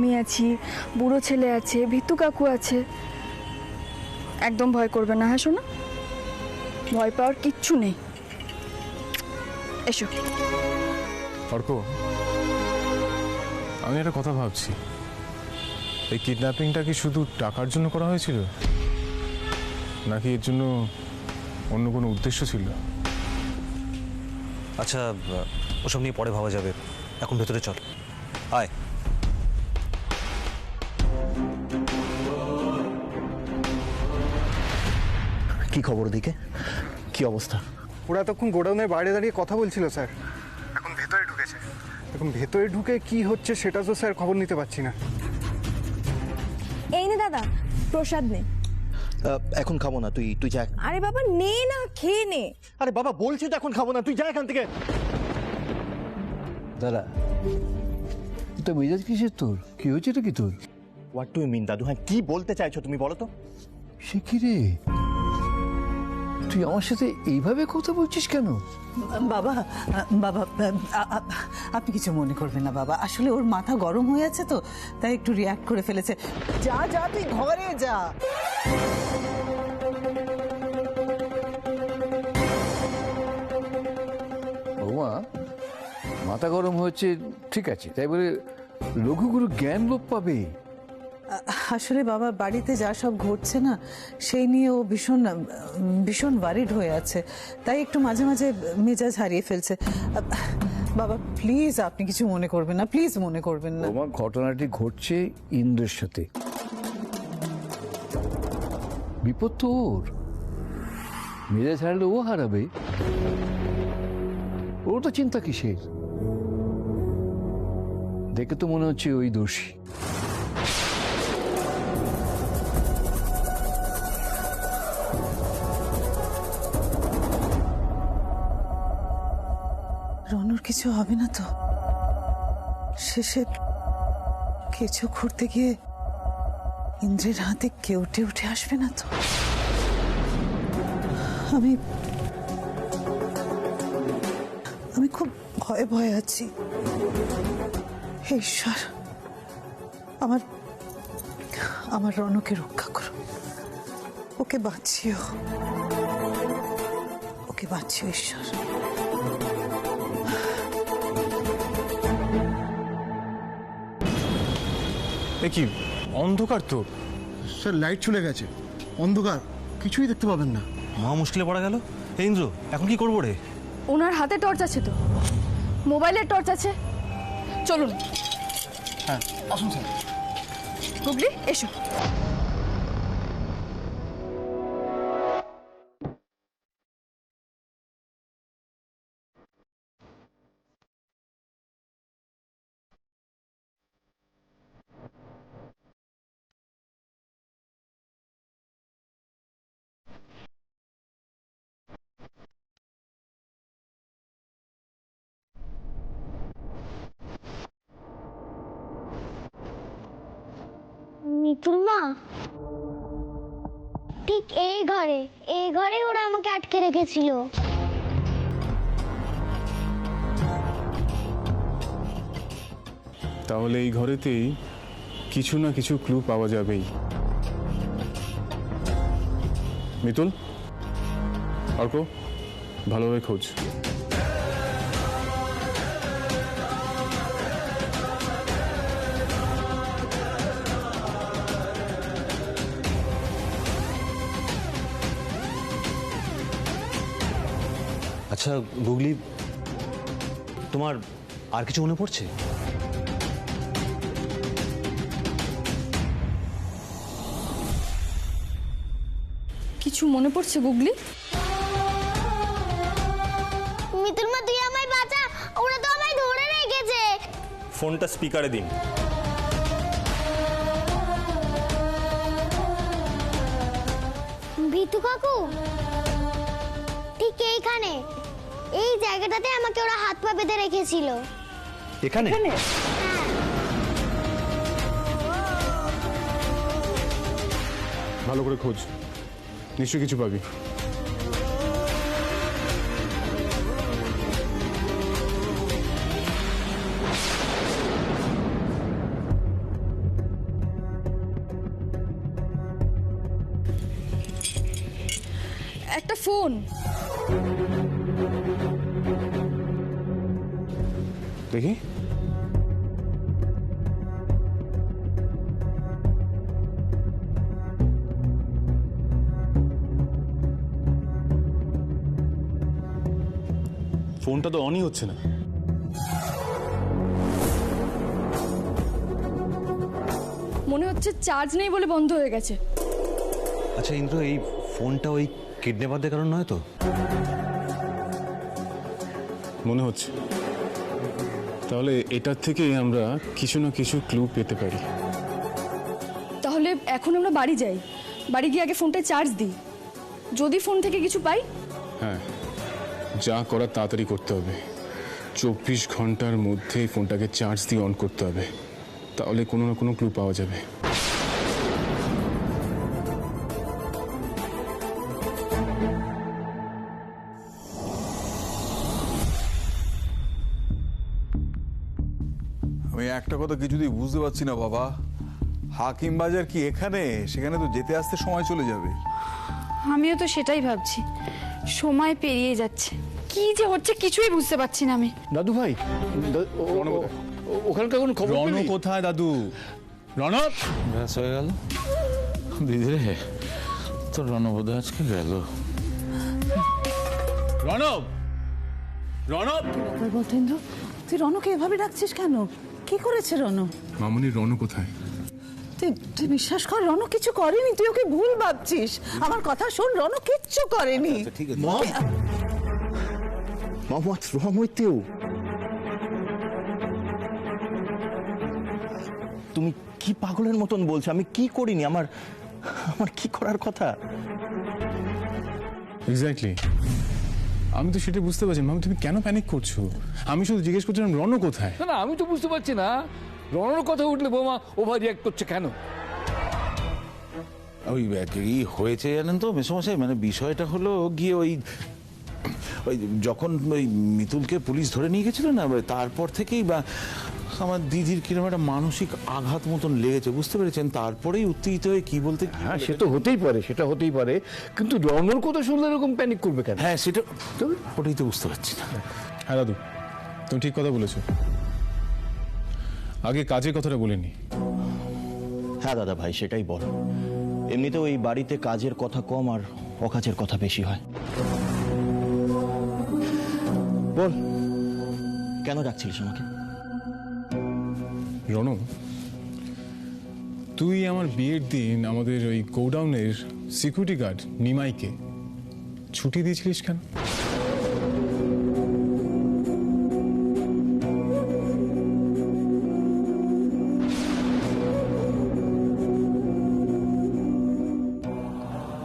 আমি আছি, বুড়ো ছেলে আছে, ভিতু কাকু আছে। একদম ভয় করবে না, হ্যাঁ শোনো, ভয় পাওয়ার কিচ্ছু নেই। এসো। অর্ক, আমি একটা কথা ভাবছি, এই কিডন্যাপিংটা কি শুধু টাকার জন্য করা হয়েছিল, নাকি এর জন্য অন্য কোনো উদ্দেশ্য ছিল? আচ্ছা, ওসব নিয়ে পরে ভাবা যাবে, এখন ভেতরে চল, আয়। কি খবর দিকে, কি অবস্থা? ওরা এতক্ষণ গোডাউনের বাইরে দাঁড়িয়ে কথা বলছিল স্যার, এখন ভেতরে ঢুকেছে। এখন ভেতরে ঢুকে কি হচ্ছে সেটা তো স্যার খবর নিতে পারছি না। এই নে দাদা, প্রসাদ নে। এখন খাবো না, তুই যা। আরে বাবা নে না, খেয়ে নে। আরে বাবা বলছি তো এখন খাবো না, তুই যা এখান থেকে। দাদা, তো মেজাজ কিসের তোর? কি হয়েছে এটা কি তোর? হোয়াট ডু ইউ মিন দাদু? হ্যাঁ, কি বলতে চাইছো তুমি বলো তো? সে কি রে, তুই আমার সাথে এইভাবে কথা বলছিস কেন? বাবা বাবা আপনি কিছু মনে করবেন না বাবা, আসলে ওর মাথা গরম হয়ে আছে তো, তাই একটু রিয়াক্ট করে ফেলেছে। যা যা তুই ঘরে যা। বৌমা, মাথা গরম হয়েছে ঠিক আছে, তাই বলে লঘুগুরু জ্ঞান লোপ পাবে? আসলে বাবা বাড়িতে যা সব ঘটছে না, সেই নিয়ে ও ভীষণ ভীষণ ওয়ারিড হয়ে আছে, তাই একটু মাঝে মাঝে মেজাজ হারিয়ে ফেলছে। বাবা প্লিজ আপনি কিছু মনে করবেন না, প্লিজ মনে করবেন না। বৌমা, ঘটনাটি ঘটছে ইন্দ্রের সাথে, বিপদ তো ওর। মেজাজ হারলে ও হারাবে, ওর তো চিন্তা কিসের? দেখে তো মনে হচ্ছে ওই দোষী। রনুর কিছু হবে না তো? শেষে কিছু ঘুরতে গিয়ে ইন্দ্রের হাতে কেউটে উঠে আসবে না তো? আমি আমি খুব ভয়ে ভয়ে আছি। হে ঈশ্বর, আমার আমার রনুকে রক্ষা করো, ওকে বাঁচিও, ওকে বাঁচিও ঈশ্বর। এ কি অন্ধকার তো? স্যার লাইট চলে গেছে, অন্ধকার, কিছুই দেখতে পাবেন না। মহা মুশকিলে পড়া গেল। এই ইন্দ্র, এখন কি করবো রে? ওনার হাতে টর্চ আছে তো, মোবাইলের টর্চ আছে, চলুন। হ্যাঁ আসুন স্যার। গুগলি এসো। মিতুল মা, ঠিক এই ঘরে ওরা আমাকে আটকে রেখেছিল। তাহলে এই ঘরেতেই কিছু না কিছু ক্লু পাওয়া যাবেই। মিতুল, অর্ক, ভালোভাবে খোঁজ। আচ্ছা গুগলি, তোমার আর কিছু মনে পড়ছে? কিছু মনে পড়ছে গুগলি? মিতুল মা তুই আমায় বাঁচা, ওরা তো আমায় ধরে রেখেছে। ফোনটা স্পিকারে দিন। ভিতু কাকু, ঠিক এইখানে, এই জায়গাটাতে আমাকে ওরা হাত পা বেঁধে রেখেছিল। এখানে? ভালো করে খোঁজ, নিশ্চয়ই কিছু পাবি। একটা ফোন। দেখি। ফোনটা তো অনই হচ্ছে না। মনে হচ্ছে চার্জ নেই বলে বন্ধ হয়ে গেছে। আচ্ছা ইন্দ্র, এই ফোনটা ওই কিডন্যাপারদের কারণ নয় তো? মনে হচ্ছে। তাহলে এটার থেকে আমরা কিছু না কিছু ক্লু পেতে পারি। তাহলে এখন আমরা বাড়ি যাই, বাড়ি গিয়ে আগে ফোনটায় চার্জ দিই, যদি ফোন থেকে কিছু পাই। হ্যাঁ, যা করার তাড়াতাড়ি করতে হবে। 24 ঘন্টার মধ্যে ফোনটাকে চার্জ দিয়ে অন করতে হবে, তাহলে কোনো না কোনো ক্লু পাওয়া যাবে। আমি একটা কথা কিছুতেই বুঝতে পারছি না বাবা, হাকিম বাজার কি এখানে? সেখানে তো যেতে আসতে সময় চলে যাবে। আমিও তো সেটাই ভাবছি, সময় পেরিয়ে যাচ্ছে, কি যে হচ্ছে কিছুই বুঝতে পারছি না আমি। দাদু ভাই, ওখানকার কোনো খবর রণ পেলি? কোথায় দাদু? রণব! ব্যাস হয়ে গেল দিদি রে, তোর রণবোধ আজকে গেল। রণব! রণব! বলতেন্দ্র, তুই রনকে এভাবে ডাকছিস কেন? কি করেছে রন? মামুনি, রণ কোথায়? তুই বিশ্বাস কর, রন কিছু করেনি, তুই ওকে ভুল ভাবছিস। আমার কথা শোন, রন কিচ্ছু করেনি। ঠিক আছে Mom, what's wrong with you? তুমি কি পাগলের মতন বলছো? আমি কি করিনি? আমার কি করার কথা? এক্স্যাক্টলি, আমি তো সেটা বুঝতে পারছি। মামু, তুমি কেন প্যানিক করছো? আমি শুধু জিজ্ঞেস করছিলাম রণ কোথায়। না, আমি তো বুঝতে পারছি না রণর কথা উঠলে বৌমা ওভার রিয়াক্ট করছে কেন। ওই কি হয়েছে জানেন তো মেসোমশাই, মানে বিষয়টা হলো গিয়ে ওই যখন ওই মিতুলকে পুলিশ ধরে নিয়ে গেছিল না, তারপর থেকেই বা আমার দিদির কিরকম একটা মানসিক আঘাত মতন লেগেছে, বুঝতে পেরেছেন? তারপরেই উত্তেজিত হয়ে কি বলতে। হ্যাঁ, সে তো হতেই পারে, সেটা হতেই পারে, কিন্তু রণর কথা শুনলে এরকম প্যানিক করবে কেন? হ্যাঁ, সেটা ওটাই তো বুঝতে পারছি না। হ্যাঁ দাদু, তুমি ঠিক কথা বলেছো। আগে কাজের কথাটা বলিনি। হ্যাঁ দাদা ভাই, সেটাই বল। এমনিতেও এই বাড়িতে কাজের কথা কম আর অকাজের কথা বেশি হয়। বল, কেন ডাকছিলিস আমাকে? রণ, তুই আমার বিয়ের দিন আমাদের ওই গোডাউনের সিকিউরিটি গার্ড নিমাইকে ছুটি দিয়েছিলিস কেন?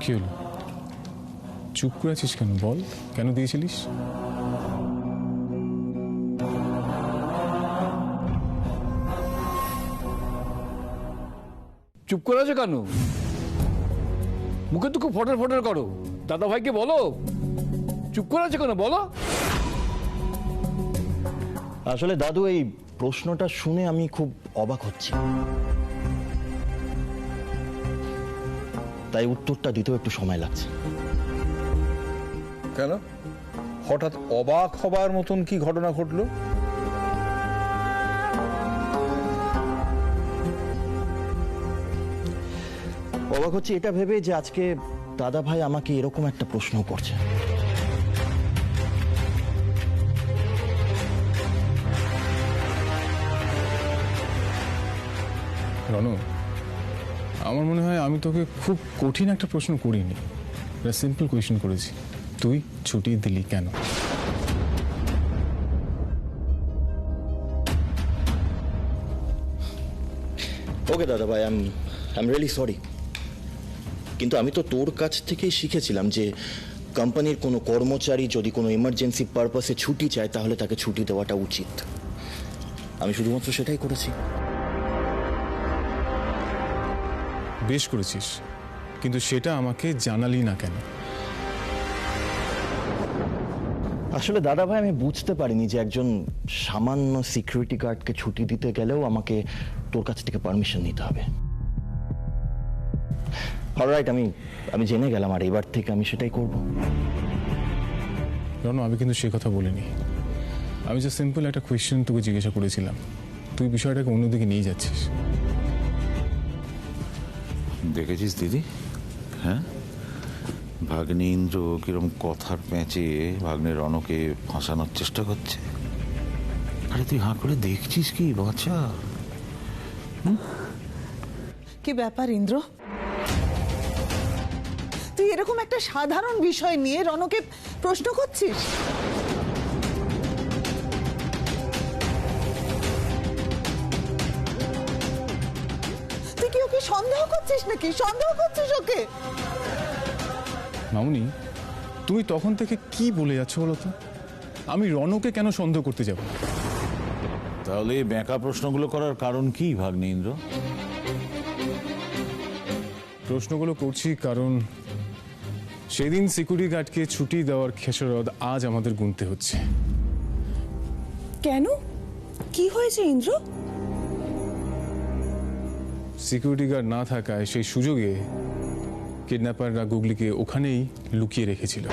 কি হলো, চুপ করে আছিস কেন? বল, কেন দিয়েছিলিস? চুপ করে আছো কেন? মুখে তো খুব ফটার ফটার করো, দাদা ভাইকে বলো। চুপ করে আছো কেন বলো? আসলে দাদু, এই প্রশ্নটা শুনে আমি খুব অবাক হচ্ছি, তাই উত্তরটা দিতেও একটু সময় লাগছে। কেন হঠাৎ অবাক হবার মতন কি ঘটনা ঘটলো? অবাক হচ্ছে এটা ভেবে যে আজকে দাদা ভাই আমাকে এরকম একটা প্রশ্ন করছে। রণ, আমার মনে হয় আমি তোকে খুব কঠিন একটা প্রশ্ন করিনি, সিম্পল কোয়েশ্চেন করেছি। তুই ছুটি দিলি কেন? ওকে দাদা ভাই, আই এম রিয়েলি সরি, কিন্তু আমি তো তোর কাছ থেকেই শিখেছিলাম যে কোম্পানির কোনো কর্মচারী যদি কোনো এমার্জেন্সি পারপাসে ছুটি চায় তাহলে তাকে ছুটি দেওয়াটা উচিত। আমি শুধুমাত্র সেটাই করেছি। বেশ করেছিস, কিন্তু সেটা আমাকে জানালি না কেন? আসলে দাদা ভাই, আমি বুঝতে পারিনি যে একজন সামান্য সিকিউরিটি গার্ডকে ছুটি দিতে গেলেও আমাকে তোর কাছ থেকে পারমিশন নিতে হবে। অলরাইট, আমি জেনে গেলাম, আর এবার থেকে আমি সেটাই করব। রণ, আমি কিন্তু সে কথা বলিনি। আমি যে সিম্পল একটা কোয়েশ্চেন তোকে জিজ্ঞাসা করেছিলাম, তুই বিষয়টাকে অন্যদিকে নিয়ে যাচ্ছিস। দেখেছিস দিদি, হ্যাঁ, ভাগ্নে ইন্দ্র কিরম কথার প্যাঁচে ভাগ্নে রণকে ফাঁসানোর চেষ্টা করছে। আরে তুই হাঁ করে দেখছিস কি বাচ্চা? কি ব্যাপার ইন্দ্র, তুই এরকম একটা সাধারণ বিষয় নিয়ে রণকে প্রশ্ন করছিস? তুই কি ওকে সন্দেহ করছিস নাকি? সন্দেহ করছিস ওকে? মামুনি, তুমি তখন থেকে কি বলে যাচ্ছ বলো তো? আমি রণকে কেন সন্দেহ করতে যাব? তাহলে এই বেঁকা প্রশ্নগুলো করার কারণ কি ভাগ্নে ইন্দ্র? প্রশ্নগুলো করছি কারণ সেদিন সিকিউরিটি গার্ডকে ছুটি দেওয়ার খেসারত আজ আমাদের গুনতে হচ্ছে। কেন? কি হয়েছে ইন্দ্র? সিকিউরিটি গার্ড না থাকায় সেই সুযোগে কিডন্যাপাররা গুগলিকে ওখানেই লুকিয়ে রেখেছিল।